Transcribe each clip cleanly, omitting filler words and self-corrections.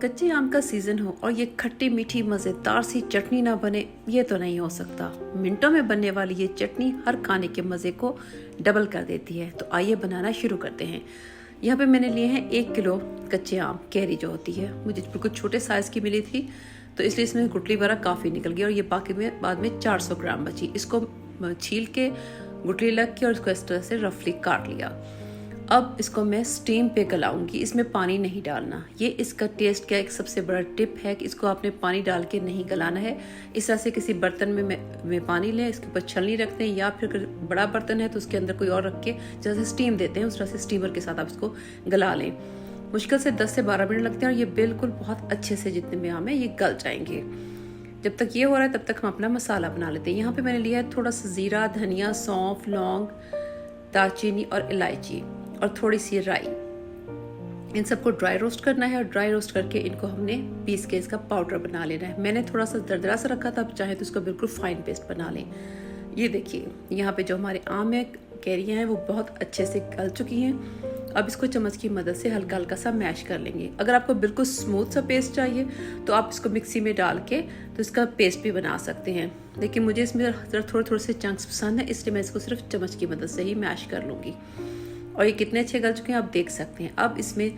कच्चे आम का सीजन हो और ये खट्टी मीठी मज़ेदार सी चटनी ना बने, ये तो नहीं हो सकता। मिनटों में बनने वाली ये चटनी हर खाने के मज़े को डबल कर देती है। तो आइए बनाना शुरू करते हैं। यहाँ पे मैंने लिए हैं 1 किलो कच्चे आम, कैरी जो होती है, मुझे बिल्कुल छोटे साइज़ की मिली थी, तो इसलिए इसमें गुठली वगैरह काफ़ी निकल गई और ये बाकी में बाद में 400 ग्राम बची। इसको छील के गुठली लग के और इसको इस तरह से रफली काट लिया। अब इसको मैं स्टीम पे गलाऊंगी, इसमें पानी नहीं डालना। ये इसका टेस्ट का एक सबसे बड़ा टिप है कि इसको आपने पानी डाल के नहीं गलाना है। इस तरह से किसी बर्तन में पानी लें, इसके ऊपर छलनी रख दें, या फिर अगर बड़ा बर्तन है तो उसके अंदर कोई और रख के जैसे स्टीम देते हैं उस तरह से स्टीमर के साथ आप इसको गला लें। मुश्किल से 10 से 12 मिनट लगते हैं और ये बिल्कुल बहुत अच्छे से जितने भी आम है ये गल जाएंगे। जब तक ये हो रहा है तब तक हम अपना मसाला बना लेते हैं। यहाँ पे मैंने लिया है थोड़ा सा ज़ीरा, धनिया, सौंफ, लौंग, दालचीनी और इलायची और थोड़ी सी राई। इन सबको ड्राई रोस्ट करना है और ड्राई रोस्ट करके इनको हमने पीस के इसका पाउडर बना लेना है। मैंने थोड़ा सा दरदरा सा रखा था, आप चाहे तो इसको बिल्कुल फाइन पेस्ट बना लें। ये देखिए यहाँ पे जो हमारे आम है, कैरियाँ हैं, वो बहुत अच्छे से गल चुकी हैं। अब इसको चम्मच की मदद से हल्का हल्का सा मैश कर लेंगे। अगर आपको बिल्कुल स्मूथ सा पेस्ट चाहिए तो आप इसको मिक्सी में डाल के तो इसका पेस्ट भी बना सकते हैं, लेकिन मुझे इसमें थोड़े थोड़े से चंक्स पसंद है, इसलिए मैं इसको सिर्फ चम्मच की मदद से ही मैश कर लूँगी। और ये कितने अच्छे गल चुके हैं आप देख सकते हैं। अब इसमें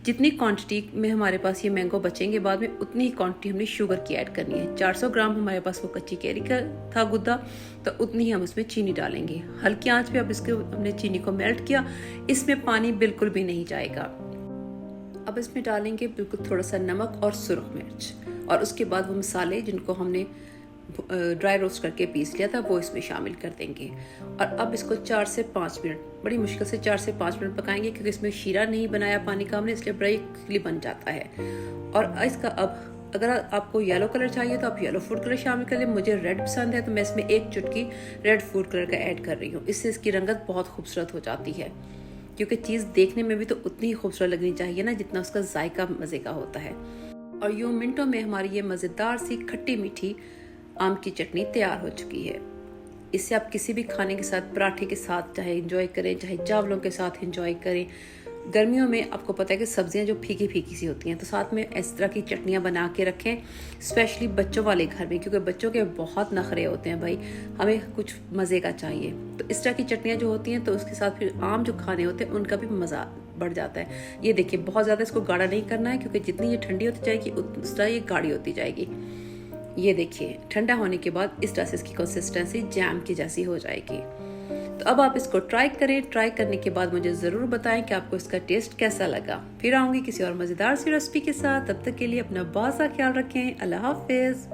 जितनी क्वांटिटी में हमारे पास ये मैंगो बचेंगे बाद में, उतनी ही क्वांटिटी हमने शुगर की ऐड करनी है। 400 ग्राम हमारे पास वो कच्ची कैरी का था गुद्दा, तो उतनी ही हम इसमें चीनी डालेंगे। हल्की आंच पे अब इसको हमने चीनी को मेल्ट किया। इसमें पानी बिल्कुल भी नहीं जाएगा। अब इसमें डालेंगे बिल्कुल थोड़ा सा नमक और सुरख मिर्च, और उसके बाद वो मसाले जिनको हमने ड्राई रोस्ट करके पीस लिया था वो इसमें शामिल कर देंगे। और अब इसको 4 से 5 मिनट, बड़ी मुश्किल से 4 से 5 मिनट पकाएंगे, क्योंकि इसमें शीरा नहीं बनाया पानी का हमने, इसलिए बड़ा इक्वली बन जाता है। और इसका अब अगर आपको येलो कलर चाहिए तो आप येलो फूड कलर शामिल कर लें। मुझे रेड पसंद है तो मैं इसमें 1 चुटकी रेड फूड कलर का ऐड कर रही हूँ। इससे इसकी रंगत बहुत खूबसूरत हो जाती है, क्योंकि चीज़ देखने में भी तो उतनी ही खूबसूरत लगनी चाहिए ना जितना उसका जायका मज़े का होता है। और यूँ मिनटों में हमारी ये मज़ेदार सी खट्टी मीठी आम की चटनी तैयार हो चुकी है। इससे आप किसी भी खाने के साथ, पराठे के साथ चाहे एंजॉय करें, चाहे चावलों के साथ एंजॉय करें। गर्मियों में आपको पता है कि सब्जियां जो फीकी फीकी सी होती हैं, तो साथ में इस तरह की चटनियां बना के रखें, स्पेशली बच्चों वाले घर में, क्योंकि बच्चों के बहुत नखरे होते हैं भाई, हमें कुछ मज़े का चाहिए। तो इस तरह की चटनियाँ जो होती हैं तो उसके साथ फिर आम जो खाने होते हैं उनका भी मज़ा बढ़ जाता है। ये देखिए बहुत ज़्यादा इसको गाढ़ा नहीं करना है, क्योंकि जितनी ये ठंडी होती जाएगी उस तरह ये गाढ़ी होती जाएगी। ये देखिए ठंडा होने के बाद इस तरह से इसकी कंसिस्टेंसी जैम की जैसी हो जाएगी। तो अब आप इसको ट्राई करें। ट्राई करने के बाद मुझे ज़रूर बताएं कि आपको इसका टेस्ट कैसा लगा। फिर आऊँगी किसी और मज़ेदार सी रेसिपी के साथ। तब तक के लिए अपना बहुत सा ख्याल रखें। अल्लाह हाफिज़।